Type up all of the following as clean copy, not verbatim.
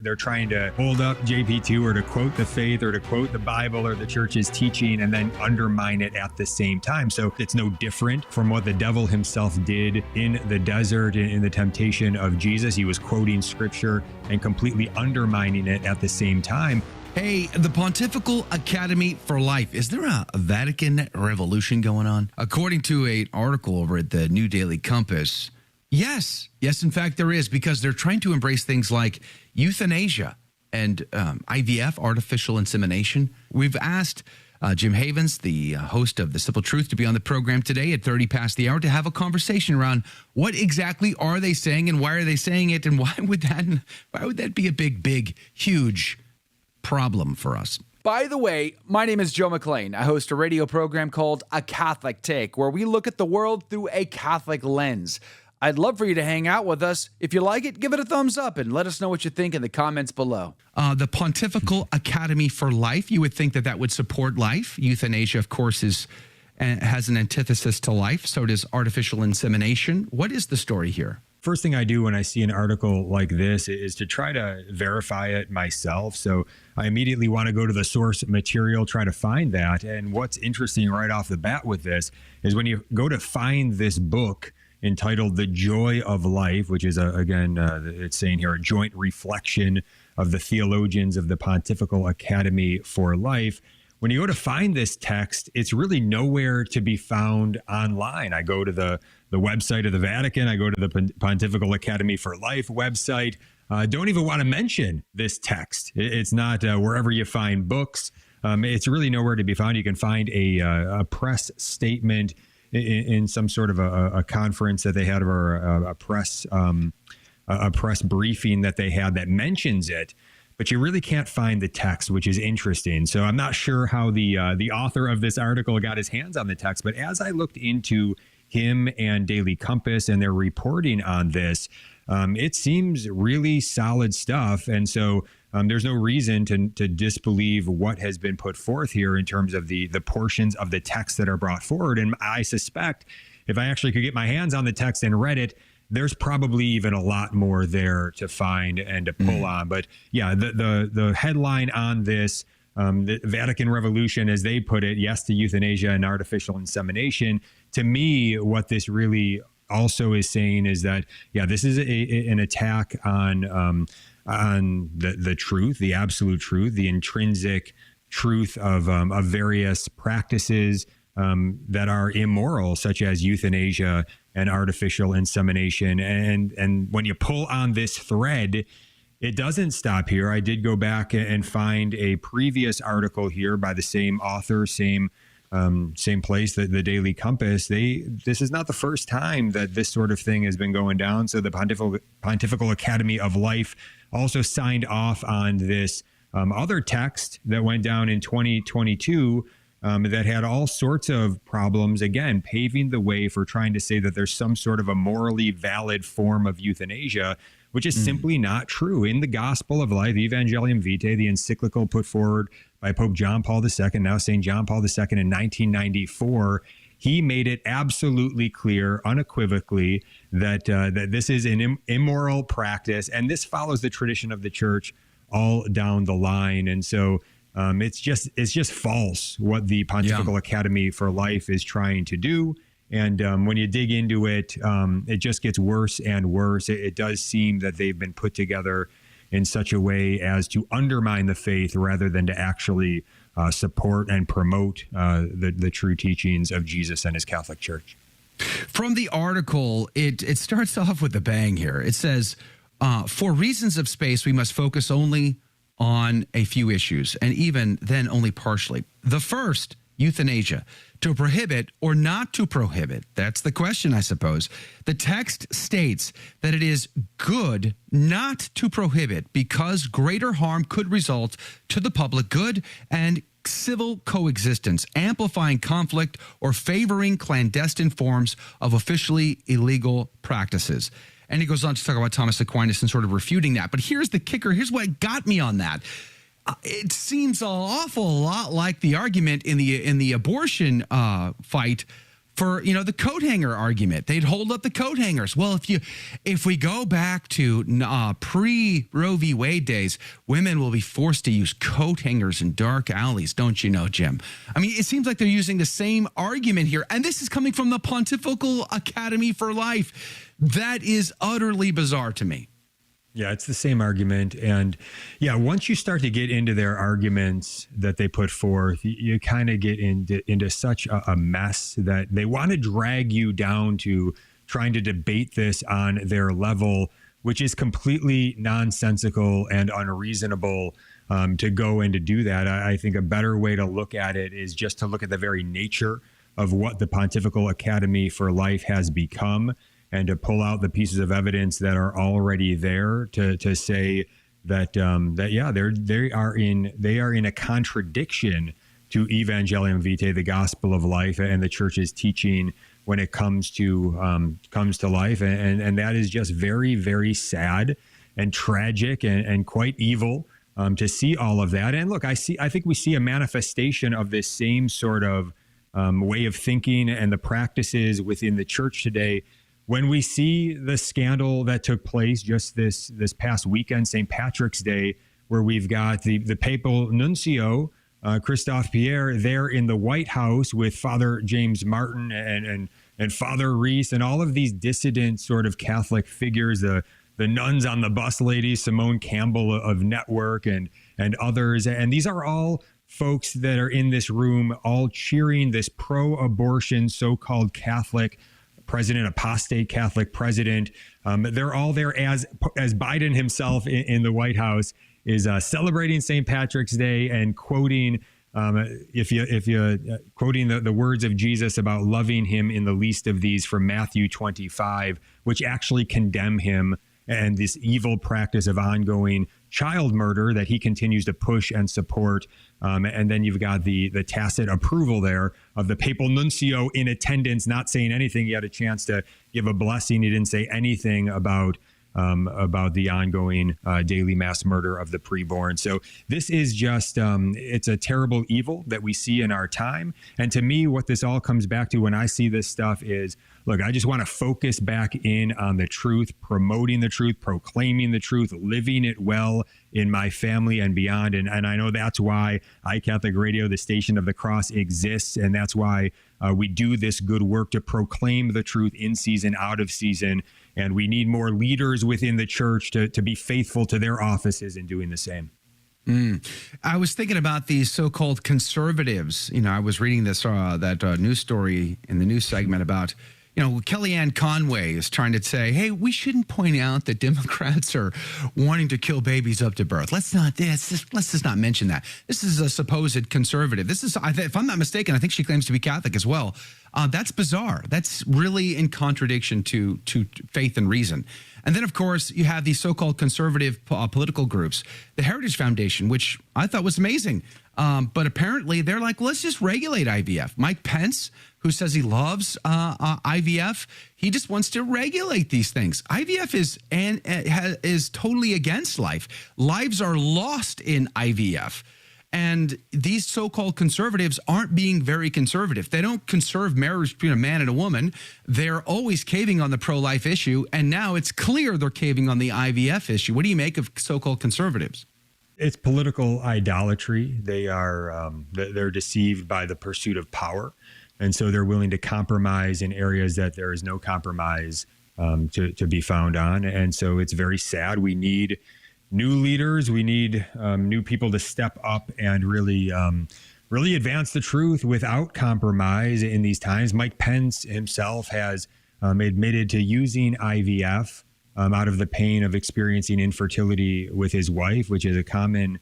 They're trying to hold up JPII or to quote the faith or to quote the Bible or the church's teaching and then undermine it at the same time. So it's no different from what the devil himself did in the desert, in the temptation of Jesus. He was quoting scripture and completely undermining it at the same time. Hey, the Pontifical Academy for Life. Is there a Vatican revolution going on? According to an article over at the New Daily Compass, yes, in fact, there is, because they're trying to embrace things like euthanasia and IVF, artificial insemination. We've asked Jim Havens, the host of The Simple Truth, to be on the program today at 30 past the hour to have a conversation around what exactly are they saying and why are they saying it, and why would that be a big, huge problem for us. By the way, my name is Joe McLean. I host a radio program called A Catholic Take, where we look at the world through a Catholic lens. I'd love for you to hang out with us. If you like it, give it a thumbs up and let us know what you think in the comments below. The Pontifical Academy for Life, you would think that would support life. Euthanasia, of course, has an antithesis to life. So does artificial insemination. What is the story here? First thing I do when I see an article like this is to try to verify it myself. So I immediately want to go to the source material, try to find that. And what's interesting right off the bat with this is when you go to find this book entitled The Joy of Life, which is, it's saying here, a joint reflection of the theologians of the Pontifical Academy for Life. When you go to find this text, it's really nowhere to be found online. I go to the website of the Vatican. I go to the Pontifical Academy for Life website. Don't even want to mention this text. It's not wherever you find books. It's really nowhere to be found. You can find a press statement in some sort of a conference that they had, or a press briefing that they had that mentions it. But you really can't find the text, which is interesting. So I'm not sure how the author of this article got his hands on the text. But as I looked into him and Daily Compass and their reporting on this, it seems really solid stuff. And so there's no reason to disbelieve what has been put forth here in terms of the portions of the text that are brought forward. And I suspect if I actually could get my hands on the text and read it, there's probably even a lot more there to find and to pull on. But yeah, the headline on this, the Vatican Revolution, as they put it, yes to euthanasia and artificial insemination. To me, what this really also is saying is that, yeah, this is an attack on the truth, the absolute truth, the intrinsic truth of various practices that are immoral, such as euthanasia and artificial insemination. And when you pull on this thread, it doesn't stop here. I did go back and find a previous article here by the same author, same place, the Daily Compass. This is not the first time that this sort of thing has been going down. So the Pontifical Academy of Life also signed off on this other text that went down in 2022 that had all sorts of problems, again, paving the way for trying to say that there's some sort of a morally valid form of euthanasia, which is simply not true. In the Gospel of Life, Evangelium Vitae, the encyclical put forward by Pope John Paul II, now St. John Paul II in 1994, he made it absolutely clear, unequivocally, that this is an immoral practice, and this follows the tradition of the church all down the line. And so it's just false what the Pontifical Academy for Life is trying to do. And when you dig into it, it just gets worse and worse. It does seem that they've been put together in such a way as to undermine the faith rather than to actually support and promote the true teachings of Jesus and his Catholic Church. From the article, it starts off with a bang here. It says, for reasons of space, we must focus only on a few issues, and even then only partially. The first, euthanasia. To prohibit or not to prohibit? That's the question, I suppose. The text states that it is good not to prohibit because greater harm could result to the public good and civil coexistence, amplifying conflict or favoring clandestine forms of officially illegal practices. And he goes on to talk about Thomas Aquinas and sort of refuting that. But here's the kicker. Here's what got me on that. It seems an awful lot like the argument in the abortion fight for, the coat hanger argument. They'd hold up the coat hangers. Well, if we go back to pre-Roe v. Wade days, women will be forced to use coat hangers in dark alleys, don't you know, Jim? I mean, it seems like they're using the same argument here, and this is coming from the Pontifical Academy for Life. That is utterly bizarre to me. Yeah, it's the same argument. And yeah, once you start to get into their arguments that they put forth, you kind of get into such a mess that they want to drag you down to trying to debate this on their level, which is completely nonsensical and unreasonable to go and to do that. I think a better way to look at it is just to look at the very nature of what the Pontifical Academy for Life has become, and to pull out the pieces of evidence that are already there to say that they are in a contradiction to Evangelium Vitae, the gospel of life, and the church's teaching when it comes to life, and that is just very, very sad and tragic and quite evil to see all of that. And look, I think we see a manifestation of this same sort of way of thinking and the practices within the church today. When we see the scandal that took place just this past weekend, St. Patrick's Day, where we've got the papal nuncio, Christophe Pierre, there in the White House with Father James Martin and Father Reese and all of these dissident sort of Catholic figures, the nuns on the bus ladies, Simone Campbell of Network and others. And these are all folks that are in this room all cheering this pro-abortion so-called Catholic president, apostate Catholic president. They're all there as Biden himself in the White House is celebrating St. Patrick's Day and quoting, quoting the words of Jesus about loving him in the least of these from Matthew 25, which actually condemn him and this evil practice of ongoing child murder that he continues to push and support. And then you've got the tacit approval there of the papal nuncio in attendance, not saying anything. He had a chance to give a blessing. He didn't say anything about the ongoing daily mass murder of the preborn. So this is just, it's a terrible evil that we see in our time. And to me, what this all comes back to when I see this stuff is, look, I just want to focus back in on the truth, promoting the truth, proclaiming the truth, living it well in my family and beyond. And I know that's why iCatholic Radio, the Station of the Cross, exists. And that's why we do this good work to proclaim the truth in season, out of season. And we need more leaders within the church to be faithful to their offices in doing the same. I was thinking about these so-called conservatives. I was reading this that news story in the news segment about, Kellyanne Conway is trying to say, hey, we shouldn't point out that Democrats are wanting to kill babies up to birth. Let's just not mention that. This is a supposed conservative. This is, if I'm not mistaken, I think she claims to be Catholic as well. That's bizarre. That's really in contradiction to faith and reason. And then, of course, you have these so-called conservative political groups, the Heritage Foundation, which I thought was amazing. But apparently they're like, let's just regulate IVF. Mike Pence, who says he loves IVF, he just wants to regulate these things. IVF is totally against life. Lives are lost in IVF. And these so-called conservatives aren't being very conservative. They don't conserve marriage between a man and a woman. They're always caving on the pro-life issue. And now it's clear they're caving on the IVF issue. What do you make of so-called conservatives? It's political idolatry. They're deceived by the pursuit of power. And so they're willing to compromise in areas that there is no compromise to be found on. And so it's very sad. We need new leaders. We need new people to step up and really advance the truth without compromise in these times. Mike Pence himself has admitted to using IVF out of the pain of experiencing infertility with his wife, which is a common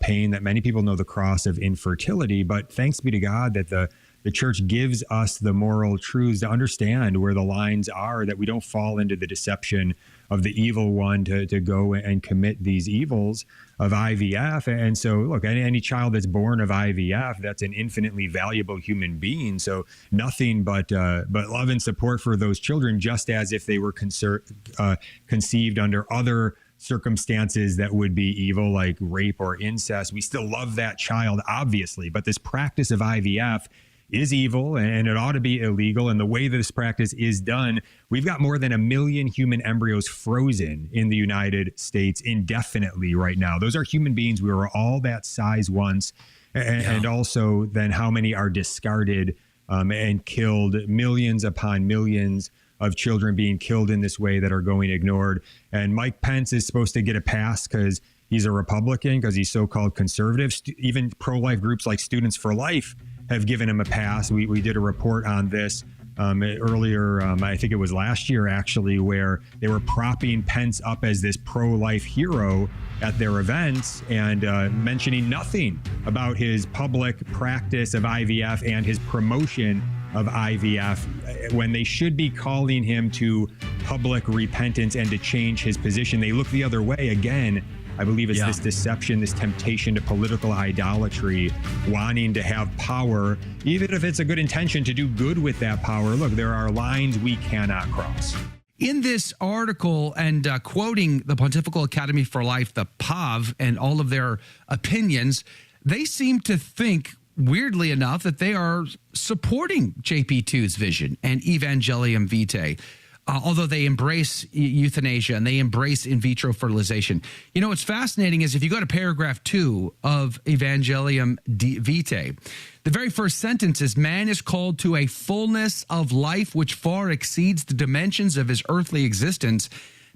pain that many people know, the cross of infertility. But thanks be to God that the church gives us the moral truths to understand where the lines are, that we don't fall into the deception of the evil one to go and commit these evils of IVF. And so, look, any child that's born of IVF, that's an infinitely valuable human being. So nothing but love and support for those children, just as if they were conceived under other circumstances that would be evil, like rape or incest. We still love that child, obviously. But this practice of IVF is evil and it ought to be illegal. And the way that this practice is done, we've got more than 1 million human embryos frozen in the United States indefinitely right now. Those are human beings. We were all that size once. And also then how many are discarded and killed, millions upon millions of children being killed in this way that are going ignored. And Mike Pence is supposed to get a pass because he's a Republican, because he's so-called conservative. Even pro-life groups like Students for Life have given him a pass. We did a report on this earlier, I think it was last year actually, where they were propping Pence up as this pro-life hero at their events and mentioning nothing about his public practice of IVF and his promotion of IVF, when they should be calling him to public repentance and to change his position. They look the other way again. I believe it's this deception, this temptation to political idolatry, wanting to have power, even if it's a good intention to do good with that power. Look, there are lines we cannot cross. In this article, and quoting the Pontifical Academy for Life, the PAV, and all of their opinions, they seem to think, weirdly enough, that they are supporting JP2's vision and Evangelium Vitae. Although they embrace euthanasia and they embrace in vitro fertilization. You know, what's fascinating is if you go to paragraph 2 of Evangelium Vitae, the very first sentence is, man is called to a fullness of life which far exceeds the dimensions of his earthly existence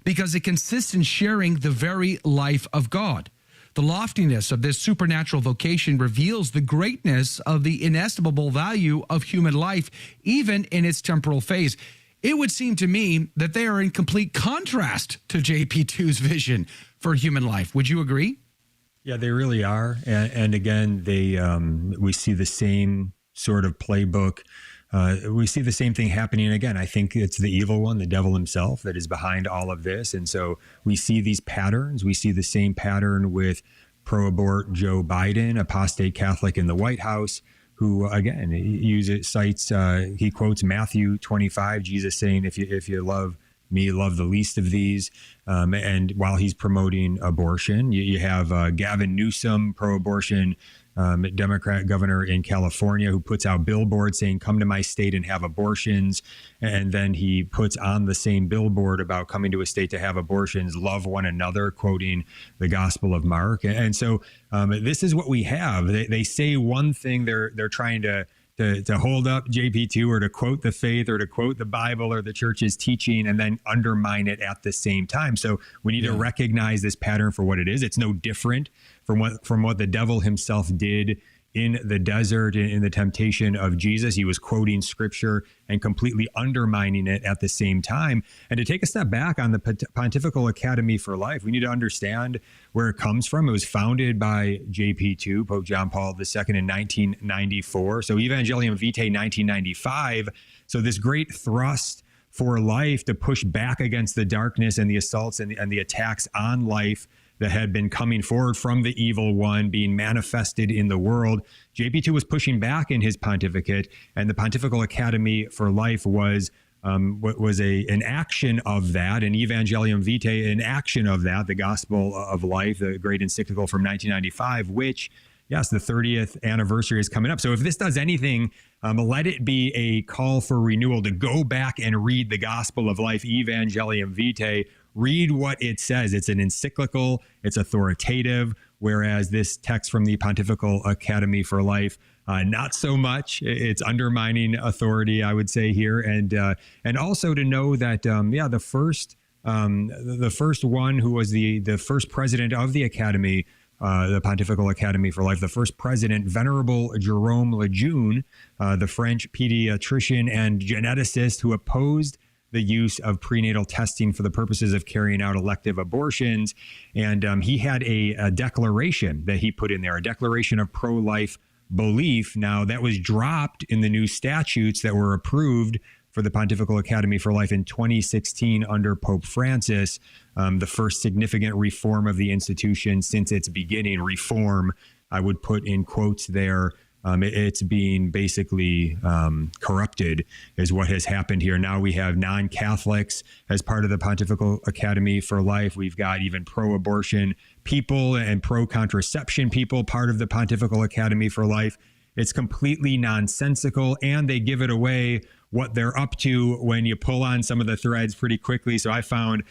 because it consists in sharing the very life of God. The loftiness of this supernatural vocation reveals the greatness of the inestimable value of human life, even in its temporal phase. It would seem to me that they are in complete contrast to JP2's vision for human life. Would you agree? Yeah, they really are. And again, we see the same sort of playbook. We see the same thing happening again. I think it's the evil one, the devil himself, that is behind all of this. And so we see these patterns. We see the same pattern with pro-abort Joe Biden, apostate Catholic in the White House, who, again, he quotes Matthew 25, Jesus saying, if you love me, love the least of these. And while he's promoting abortion, you have Gavin Newsom, pro-abortion Democrat governor in California, who puts out billboards saying, come to my state and have abortions. And then he puts on the same billboard about coming to a state to have abortions, love one another, quoting the Gospel of Mark. And so this is what we have. They say one thing, they're trying to hold up JP2 or to quote the faith or to quote the Bible or the church's teaching and then undermine it at the same time. So we need to recognize this pattern for what it is. It's no different from what the devil himself did in the desert, in the temptation of Jesus. He was quoting scripture and completely undermining it at the same time. And to take a step back on the Pontifical Academy for Life, we need to understand where it comes from. It was founded by JP2, Pope John Paul II, in 1994. So Evangelium Vitae 1995. So this great thrust for life to push back against the darkness and the assaults and the attacks on life that had been coming forward from the evil one being manifested in the world. JP2 was pushing back in his pontificate, and the Pontifical Academy for Life was an action of that, an Evangelium Vitae, an action of that, the Gospel of Life, the great encyclical from 1995, which, yes, the 30th anniversary is coming up. So if this does anything, let it be a call for renewal to go back and read the Gospel of Life, Evangelium Vitae. Read what it says. It's an encyclical, it's authoritative, whereas this text from the Pontifical Academy for Life, not so much. It's undermining authority, I would say here. And also to know that, the first one who was the first president of the Academy, the Pontifical Academy for Life, the first president, Venerable Jerome Lejeune, the French pediatrician and geneticist who opposed the use of prenatal testing for the purposes of carrying out elective abortions. And he had a declaration that he put in there, a declaration of pro-life belief. Now, that was dropped in the new statutes that were approved for the Pontifical Academy for Life in 2016 under Pope Francis, the first significant reform of the institution since its beginning. Reform, I would put in quotes there. It's being basically corrupted is what has happened here. Now we have non-Catholics as part of the Pontifical Academy for Life. We've got even pro-abortion people and pro-contraception people part of the Pontifical Academy for Life. It's completely nonsensical, and they give it away what they're up to when you pull on some of the threads pretty quickly. So I think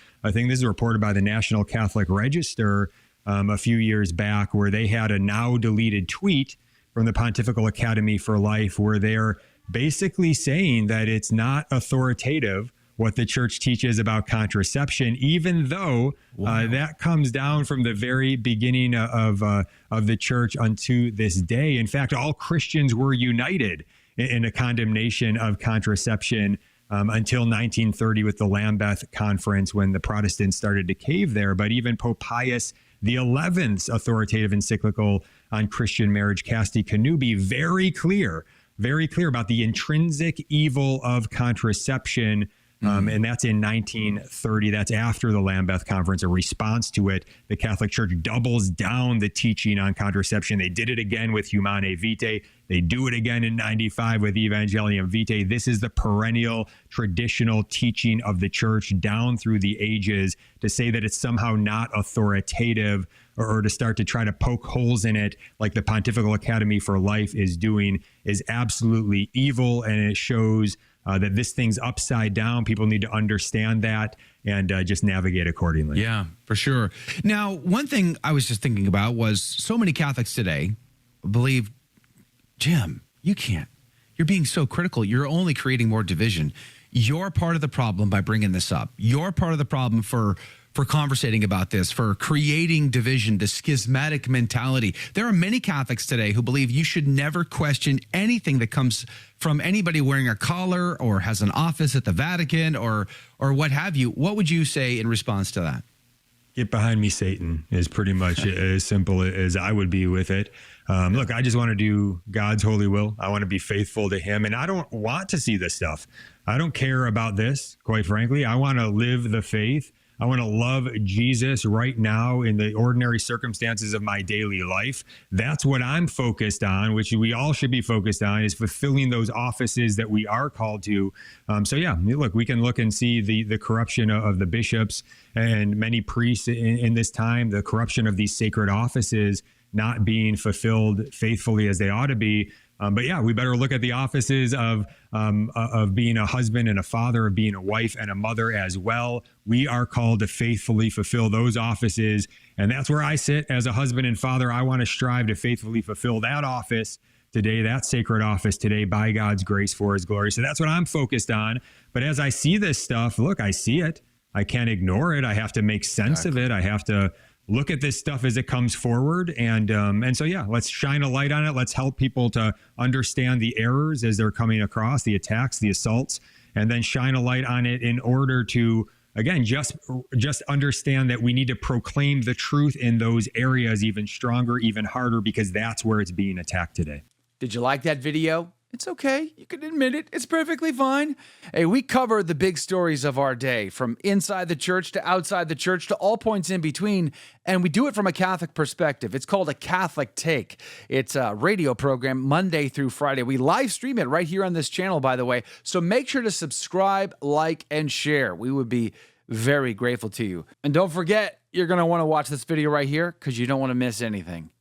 this is reported by the National Catholic Register a few years back, where they had a now deleted tweet from the Pontifical Academy for Life, where they're basically saying that it's not authoritative what the church teaches about contraception, even though that comes down from the very beginning of the church unto this day. In fact, all Christians were united in a condemnation of contraception until 1930 with the Lambeth Conference, when the Protestants started to cave there. But even Pope Pius XI's authoritative encyclical on Christian marriage, Casti Connubii, very clear about the intrinsic evil of contraception. And that's in 1930. That's after the Lambeth Conference. A response to it, the Catholic Church doubles down the teaching on contraception. They did it again with Humanae Vitae. They do it again in 95 with Evangelium Vitae. This is the perennial traditional teaching of the church down through the ages. To say that it's somehow not authoritative, or to start to try to poke holes in it like the Pontifical Academy for Life is doing, is absolutely evil, and it shows that this thing's upside down. People need to understand that and just navigate accordingly. Yeah, for sure. Now, one thing I was just thinking about was so many Catholics today believe, Jim, you can't. You're being so critical. You're only creating more division. You're part of the problem by bringing this up. You're part of the problem for conversating about this, for creating division, the schismatic mentality. There are many Catholics today who believe you should never question anything that comes from anybody wearing a collar or has an office at the Vatican or what have you. What would you say in response to that? Get behind me, Satan, is pretty much as simple as I would be with it. Look, I just want to do God's holy will. I want to be faithful to him, and I don't want to see this stuff. I don't care about this, quite frankly. I want to live the faith. I want to love Jesus right now in the ordinary circumstances of my daily life. That's what I'm focused on, which we all should be focused on, is fulfilling those offices that we are called to. So yeah, look, we can look and see the corruption of the bishops and many priests in this time, the corruption of these sacred offices not being fulfilled faithfully as they ought to be. But yeah, we better look at the offices of being a husband and a father, of being a wife and a mother as well. We are called to faithfully fulfill those offices. And that's where I sit as a husband and father. I want to strive to faithfully fulfill that office today, that sacred office today, by God's grace for his glory. So that's what I'm focused on. But as I see this stuff, look, I see it. I can't ignore it. I have to make sense of it. I have to look at this stuff as it comes forward. And so, yeah, let's shine a light on it. Let's help people to understand the errors as they're coming across, the attacks, the assaults, and then shine a light on it in order to, again, just understand that we need to proclaim the truth in those areas even stronger, even harder, because that's where it's being attacked today. Did you like that video? It's okay. You can admit it. It's perfectly fine. Hey, we cover the big stories of our day, from inside the church to outside the church to all points in between, and we do it from a Catholic perspective. It's called A Catholic Take. It's a radio program Monday through Friday. We live stream it right here on this channel, by the way, so make sure to subscribe, like, and share. We would be very grateful to you. And don't forget, you're going to want to watch this video right here because you don't want to miss anything.